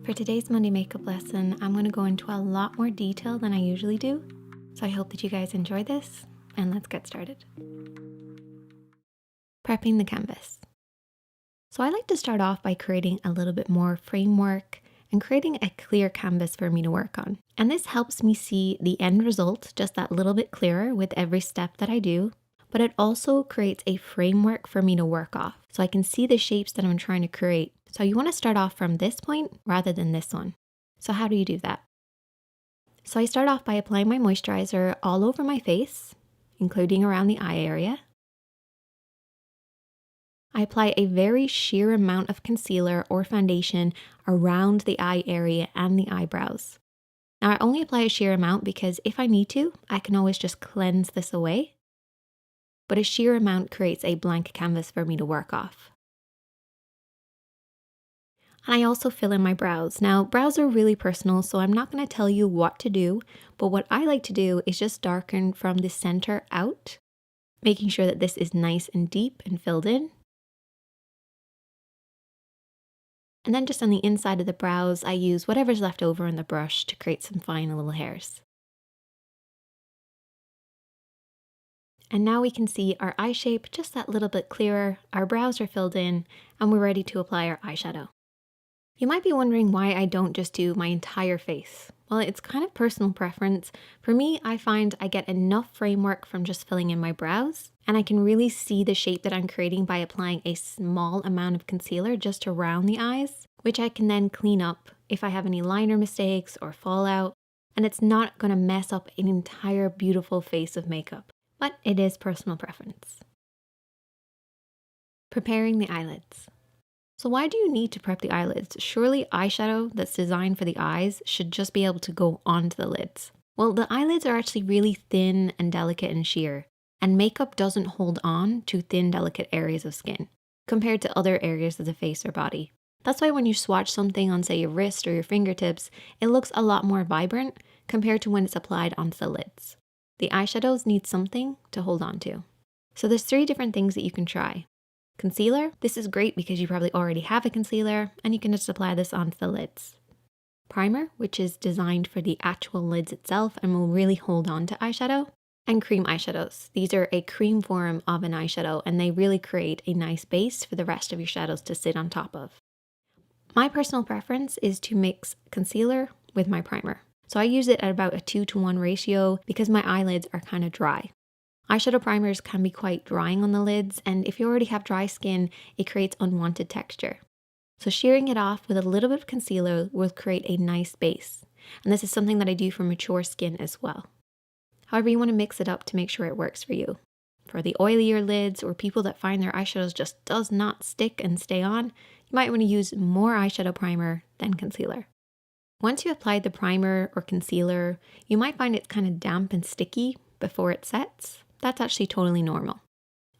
For today's Monday makeup lesson, I'm going to go into a lot more detail than I usually do. So I hope that you guys enjoy this, and let's get started. Prepping the canvas. So I like to start off by creating a little bit more framework and creating a clear canvas for me to work on. And this helps me see the end result just that little bit clearer with every step that I do. But it also creates a framework for me to work off so I can see the shapes that I'm trying to create. So you want to start off from this point rather than this one. So how do you do that? So I start off by applying my moisturizer all over my face, including around the eye area. I apply a very sheer amount of concealer or foundation around the eye area and the eyebrows. Now I only apply a sheer amount because if I need to, I can always just cleanse this away. But a sheer amount creates a blank canvas for me to work off. And I also fill in my brows. Now, brows are really personal, so I'm not going to tell you what to do, but what I like to do is just darken from the center out, making sure that this is nice and deep and filled in. And then just on the inside of the brows, I use whatever's left over in the brush to create some fine little hairs. And now we can see our eye shape just that little bit clearer, our brows are filled in, and we're ready to apply our eyeshadow. You might be wondering why I don't just do my entire face. Well, it's kind of personal preference. For me, I find I get enough framework from just filling in my brows, and I can really see the shape that I'm creating by applying a small amount of concealer just around the eyes, which I can then clean up if I have any liner mistakes or fallout, and it's not going to mess up an entire beautiful face of makeup. But it is personal preference. Preparing the eyelids. So why do you need to prep the eyelids? Surely eyeshadow that's designed for the eyes should just be able to go onto the lids. Well, the eyelids are actually really thin and delicate and sheer, and makeup doesn't hold on to thin, delicate areas of skin compared to other areas of the face or body. That's why when you swatch something on, say, your wrist or your fingertips, it looks a lot more vibrant compared to when it's applied onto the lids. The eyeshadows need something to hold on to. So there's 3 different things that you can try. Concealer, this is great because you probably already have a concealer and you can just apply this onto the lids. Primer, which is designed for the actual lids itself and will really hold on to eyeshadow. And cream eyeshadows. These are a cream form of an eyeshadow and they really create a nice base for the rest of your shadows to sit on top of. My personal preference is to mix concealer with my primer. So I use it at about a 2-to-1 ratio because my eyelids are kind of dry. Eyeshadow primers can be quite drying on the lids, and if you already have dry skin, it creates unwanted texture. So shearing it off with a little bit of concealer will create a nice base. And this is something that I do for mature skin as well. However, you want to mix it up to make sure it works for you. For the oilier lids or people that find their eyeshadows just does not stick and stay on, you might want to use more eyeshadow primer than concealer. Once you applied the primer or concealer, you might find it's kind of damp and sticky before it sets. That's actually totally normal.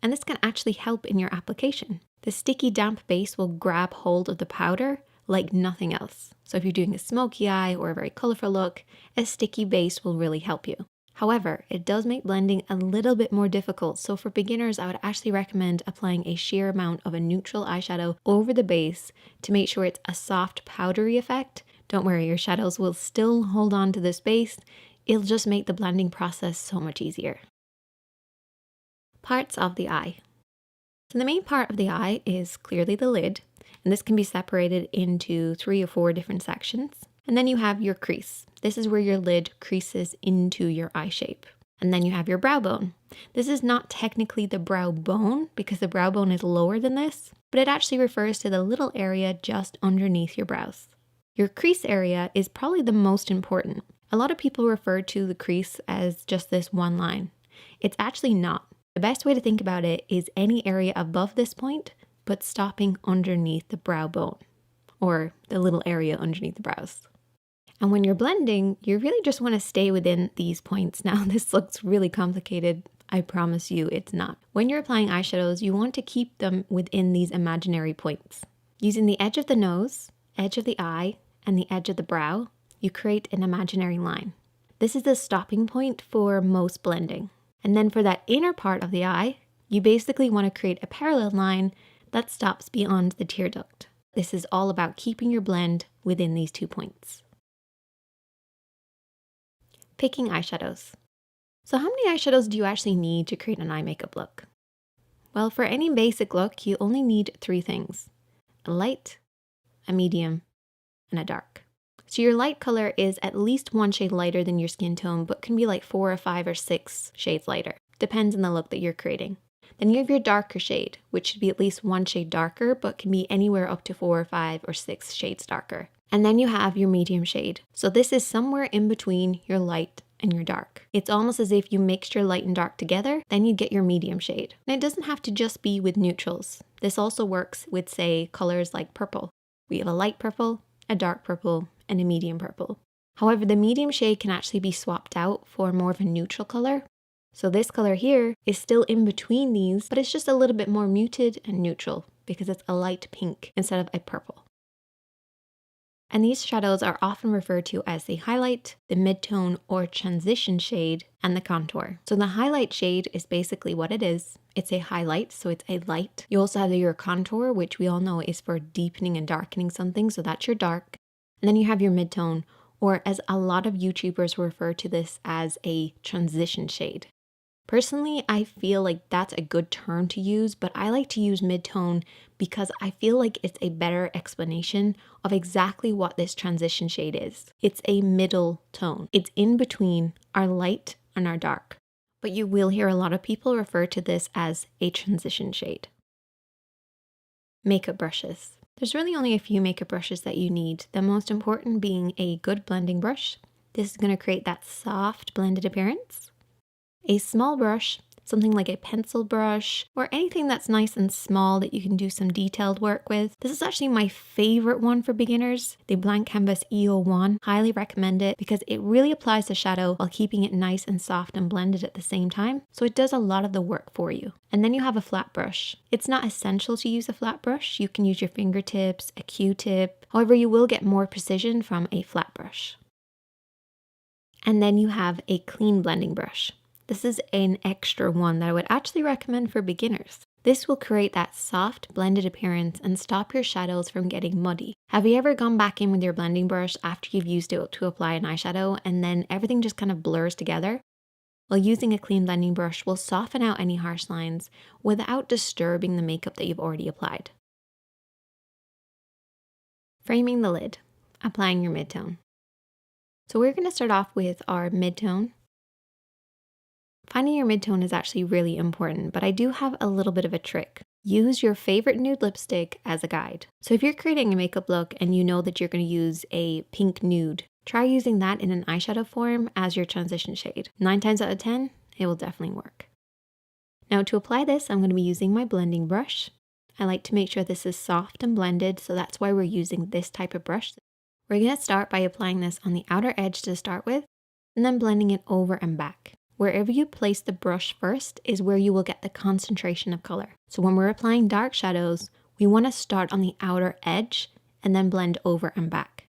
And this can actually help in your application. The sticky damp base will grab hold of the powder like nothing else. So if you're doing a smoky eye or a very colorful look, a sticky base will really help you. However, it does make blending a little bit more difficult. So for beginners, I would actually recommend applying a sheer amount of a neutral eyeshadow over the base to make sure it's a soft powdery effect. Don't worry, your shadows will still hold on to this base. It'll just make the blending process so much easier. Parts of the eye. So the main part of the eye is clearly the lid, and this can be separated into 3 or 4 different sections. And then you have your crease. This is where your lid creases into your eye shape. And then you have your brow bone. This is not technically the brow bone because the brow bone is lower than this, but it actually refers to the little area just underneath your brows. Your crease area is probably the most important. A lot of people refer to the crease as just this one line. It's actually not. The best way to think about it is any area above this point, but stopping underneath the brow bone, or the little area underneath the brows. And when you're blending, you really just want to stay within these points. Now, this looks really complicated. I promise you it's not. When you're applying eyeshadows, you want to keep them within these imaginary points. Using the edge of the nose, edge of the eye, and the edge of the brow, you create an imaginary line. This is the stopping point for most blending. And then for that inner part of the eye, you basically want to create a parallel line that stops beyond the tear duct. This is all about keeping your blend within these 2 points. Picking eyeshadows. So how many eyeshadows do you actually need to create an eye makeup look? Well, for any basic look, you only need 3 things: a light, a medium, and a dark. So your light color is at least 1 shade lighter than your skin tone, but can be like 4 or 5 or 6 shades lighter. Depends on the look that you're creating. Then you have your darker shade, which should be at least 1 shade darker, but can be anywhere up to 4 or 5 or 6 shades darker. And then you have your medium shade. So this is somewhere in between your light and your dark. It's almost as if you mixed your light and dark together, then you get your medium shade. And it doesn't have to just be with neutrals. This also works with, say, colors like purple. We have a light purple, a dark purple, and a medium purple. However, the medium shade can actually be swapped out for more of a neutral color. So this color here is still in between these, but it's just a little bit more muted and neutral because it's a light pink instead of a purple. And these shadows are often referred to as the highlight, the midtone or transition shade, and the contour. So the highlight shade is basically what it is. It's a highlight, so it's a light. You also have your contour, which we all know is for deepening and darkening something, so that's your dark. And then you have your midtone, or as a lot of YouTubers refer to this as a transition shade. Personally, I feel like that's a good term to use, but I like to use midtone because I feel like it's a better explanation of exactly what this transition shade is. It's a middle tone. It's in between our light and our dark. But you will hear a lot of people refer to this as a transition shade. Makeup brushes. There's really only a few makeup brushes that you need, the most important being a good blending brush. This is going to create that soft blended appearance. A small brush, something like a pencil brush, or anything that's nice and small that you can do some detailed work with. This is actually my favorite one for beginners, the Blank Canvas E01. Highly recommend it because it really applies the shadow while keeping it nice and soft and blended at the same time. So it does a lot of the work for you. And then you have a flat brush. It's not essential to use a flat brush. You can use your fingertips, a Q-tip. However, you will get more precision from a flat brush. And then you have a clean blending brush. This is an extra one that I would actually recommend for beginners. This will create that soft blended appearance and stop your shadows from getting muddy. Have you ever gone back in with your blending brush after you've used it to apply an eyeshadow and then everything just kind of blurs together? Well, using a clean blending brush will soften out any harsh lines without disturbing the makeup that you've already applied. Framing the lid, applying your midtone. So we're going to start off with our midtone. Finding your midtone is actually really important, but I do have a little bit of a trick. Use your favorite nude lipstick as a guide. So if you're creating a makeup look and you know that you're going to use a pink nude, try using that in an eyeshadow form as your transition shade. 9 times out of 10, it will definitely work. Now to apply this, I'm going to be using my blending brush. I like to make sure this is soft and blended, so that's why we're using this type of brush. We're going to start by applying this on the outer edge to start with, and then blending it over and back. Wherever you place the brush first is where you will get the concentration of color. So when we're applying dark shadows, we want to start on the outer edge and then blend over and back.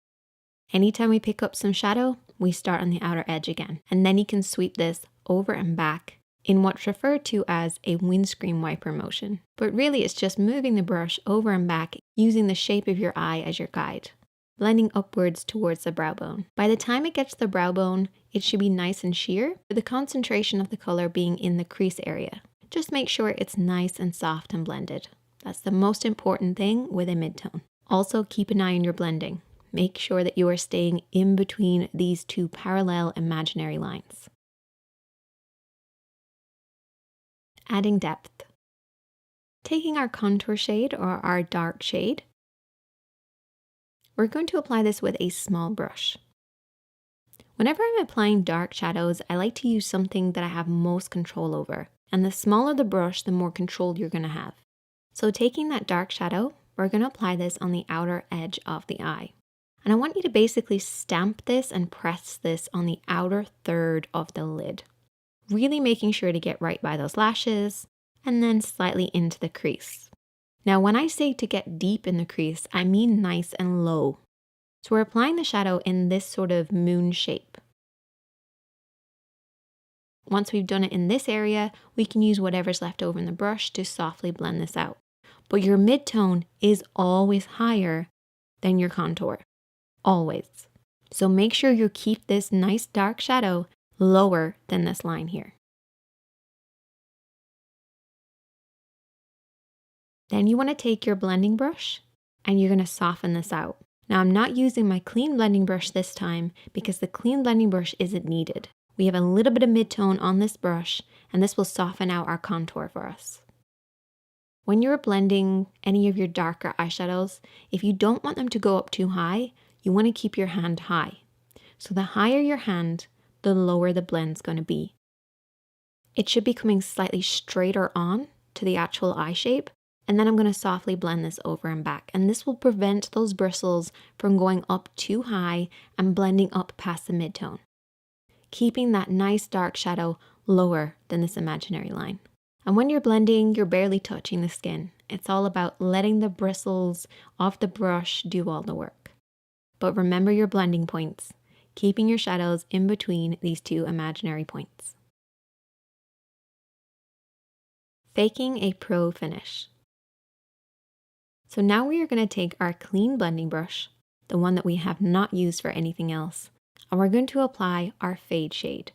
Anytime we pick up some shadow, we start on the outer edge again. And then you can sweep this over and back in what's referred to as a windscreen wiper motion. But really it's just moving the brush over and back using the shape of your eye as your guide, blending upwards towards the brow bone. By the time it gets to the brow bone, it should be nice and sheer, with the concentration of the color being in the crease area. Just make sure it's nice and soft and blended. That's the most important thing with a midtone. Also keep an eye on your blending. Make sure that you are staying in between these 2 parallel imaginary lines. Adding depth. Taking our contour shade or our dark shade, we're going to apply this with a small brush. Whenever I'm applying dark shadows, I like to use something that I have most control over. And the smaller the brush, the more control you're going to have. So taking that dark shadow, we're going to apply this on the outer edge of the eye. And I want you to basically stamp this and press this on the outer third of the lid. Really making sure to get right by those lashes and then slightly into the crease. Now, when I say to get deep in the crease, I mean nice and low. So we're applying the shadow in this sort of moon shape. Once we've done it in this area, we can use whatever's left over in the brush to softly blend this out. but your midtone is always higher than your contour, always. So make sure you keep this nice dark shadow lower than this line here. Then you want to take your blending brush and you're going to soften this out. Now I'm not using my clean blending brush this time because the clean blending brush isn't needed. We have a little bit of midtone on this brush and this will soften out our contour for us. When you're blending any of your darker eyeshadows, if you don't want them to go up too high, you want to keep your hand high. So the higher your hand, the lower the blend's going to be. It should be coming slightly straighter on to the actual eye shape, and then I'm going to softly blend this over and back. And this will prevent those bristles from going up too high and blending up past the midtone, keeping that nice dark shadow lower than this imaginary line. And when you're blending, you're barely touching the skin. It's all about letting the bristles off the brush do all the work. But remember your blending points, keeping your shadows in between these two imaginary points. Faking a pro finish. So now we are going to take our clean blending brush, the one that we have not used for anything else, and we're going to apply our fade shade.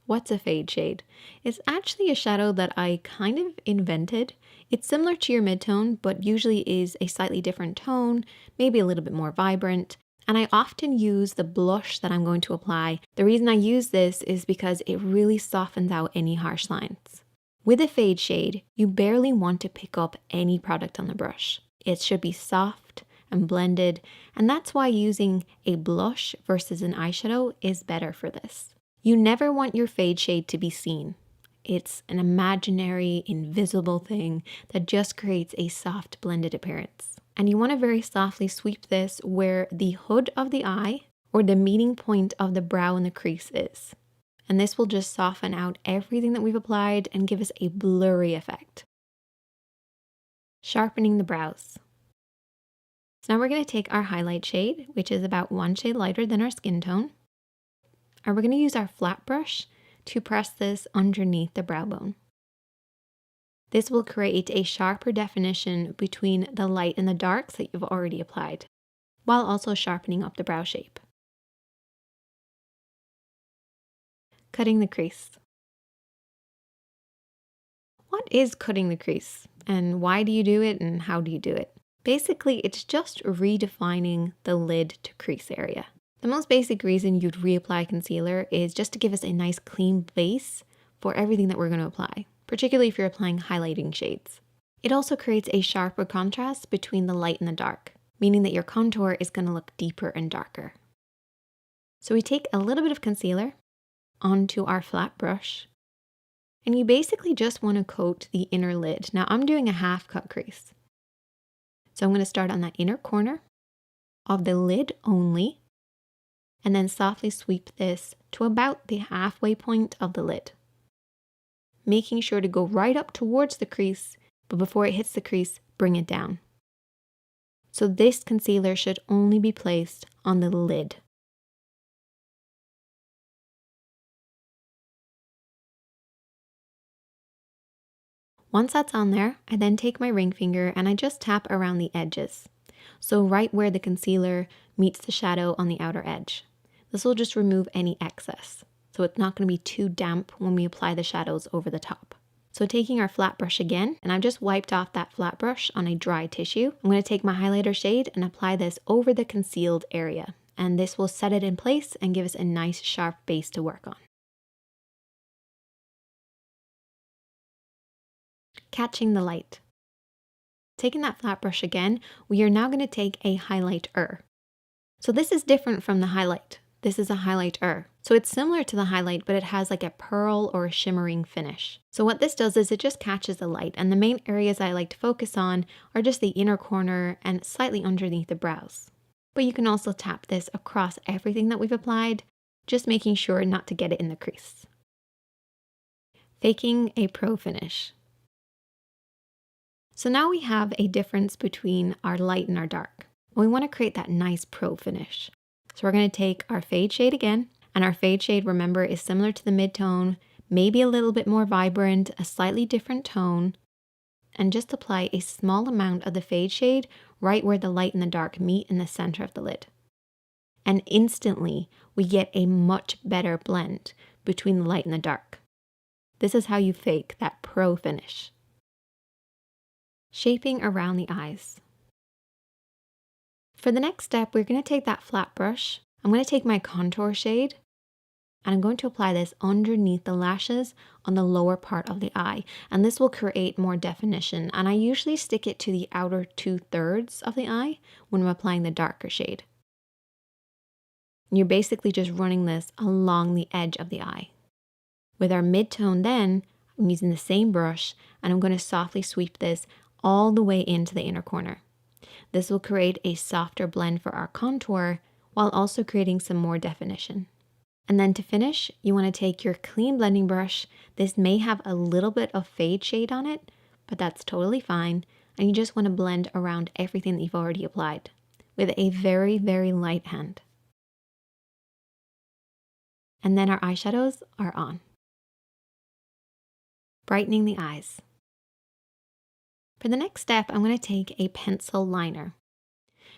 What's a fade shade? It's actually a shadow that I kind of invented. It's similar to your midtone, but usually is a slightly different tone, maybe a little bit more vibrant. And I often use the blush that I'm going to apply. The reason I use this is because it really softens out any harsh lines. With a fade shade, you barely want to pick up any product on the brush. It should be soft and blended, and that's why using a blush versus an eyeshadow is better for this. You never want your fade shade to be seen. It's an imaginary, invisible thing that just creates a soft blended appearance. And you want to very softly sweep this where the hood of the eye or the meeting point of the brow and the crease is. And this will just soften out everything that we've applied and give us a blurry effect. Sharpening the brows. So now we're going to take our highlight shade, which is about one shade lighter than our skin tone. And we're going to use our flat brush to press this underneath the brow bone. This will create a sharper definition between the light and the darks that you've already applied, while also sharpening up the brow shape. Cutting the crease. What is cutting the crease, and why do you do it, and how do you do it? Basically, it's just redefining the lid to crease area. The most basic reason you'd reapply concealer is just to give us a nice clean base for everything that we're going to apply, particularly if you're applying highlighting shades. It also creates a sharper contrast between the light and the dark, meaning that your contour is going to look deeper and darker. So we take a little bit of concealer onto our flat brush, and you basically just want to coat the inner lid. Now I'm doing a half cut crease. So I'm going to start on that inner corner of the lid only, and then softly sweep this to about the halfway point of the lid, making sure to go right up towards the crease, but before it hits the crease, bring it down. So this concealer should only be placed on the lid. Once that's on there, I then take my ring finger and I just tap around the edges. So right where the concealer meets the shadow on the outer edge. This will just remove any excess, so it's not going to be too damp when we apply the shadows over the top. So taking our flat brush again, and I've just wiped off that flat brush on a dry tissue, I'm going to take my highlighter shade and apply this over the concealed area. And this will set it in place and give us a nice sharp base to work on. Catching the light. Taking that flat brush again, we are now going to take a highlighter. So this is different from the highlight. This is a highlighter. So it's similar to the highlight, but it has like a pearl or a shimmering finish. So what this does is it just catches the light, and the main areas I like to focus on are just the inner corner and slightly underneath the brows. But you can also tap this across everything that we've applied, just making sure not to get it in the crease. Faking a pro finish. So now we have a difference between our light and our dark. We want to create that nice pro finish. So we're going to take our fade shade again, and our fade shade, remember, is similar to the midtone, maybe a little bit more vibrant, a slightly different tone. and just apply a small amount of the fade shade right where the light and the dark meet in the center of the lid. And instantly, we get a much better blend between the light and the dark. This is how you fake that pro finish. Shaping around the eyes. For the next step, we're going to take that flat brush. I'm going to take my contour shade and I'm going to apply this underneath the lashes on the lower part of the eye. And this will create more definition. And I usually stick it to the outer 2/3 of the eye when I'm applying the darker shade. You're basically just running this along the edge of the eye. With our mid-tone then, I'm using the same brush and I'm going to softly sweep this all the way into the inner corner. This will create a softer blend for our contour while also creating some more definition. And then to finish, you want to take your clean blending brush. This may have a little bit of fade shade on it, but that's totally fine. And you just want to blend around everything that you've already applied with a very, very light hand. And then our eyeshadows are on. Brightening the eyes. For the next step, I'm going to take a pencil liner.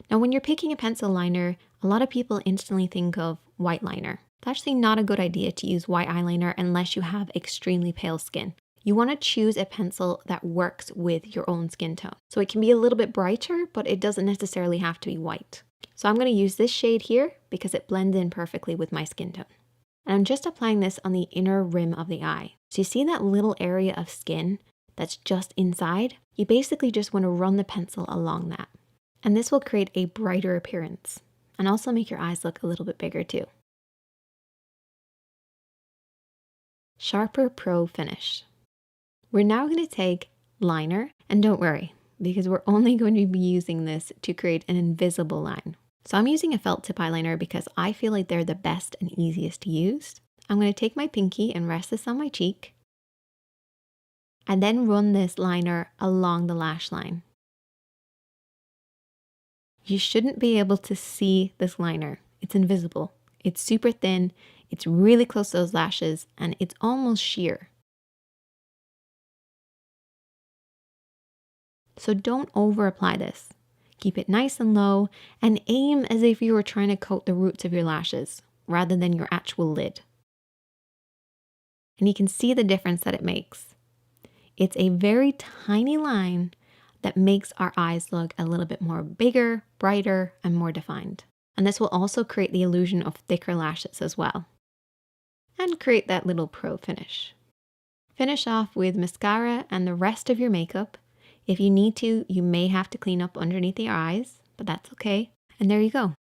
Now, when you're picking a pencil liner, a lot of people instantly think of white liner. It's actually not a good idea to use white eyeliner unless you have extremely pale skin. You want to choose a pencil that works with your own skin tone. So it can be a little bit brighter, but it doesn't necessarily have to be white. So I'm going to use this shade here because it blends in perfectly with my skin tone. And I'm just applying this on the inner rim of the eye. So you see that little area of skin that's just inside? You basically just want to run the pencil along that. And this will create a brighter appearance and also make your eyes look a little bit bigger too. Sharper Pro Finish. We're now going to take liner, and don't worry, because we're only going to be using this to create an invisible line. So I'm using a felt tip eyeliner because I feel like they're the best and easiest to use. I'm going to take my pinky and rest this on my cheek, and then run this liner along the lash line. You shouldn't be able to see this liner. It's invisible. It's super thin. It's really close to those lashes, and it's almost sheer. So don't over apply this. Keep it nice and low and aim as if you were trying to coat the roots of your lashes rather than your actual lid. And you can see the difference that it makes. It's a very tiny line that makes our eyes look a little bit more bigger, brighter, and more defined. And this will also create the illusion of thicker lashes as well. And create that little pro finish. Finish off with mascara and the rest of your makeup. If you need to, you may have to clean up underneath your eyes, but that's okay. And there you go.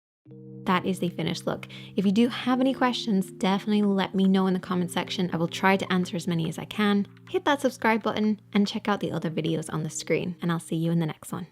That is the finished look. If you do have any questions, definitely let me know in the comment section. I will try to answer as many as I can. Hit that subscribe button and check out the other videos on the screen, and I'll see you in the next one.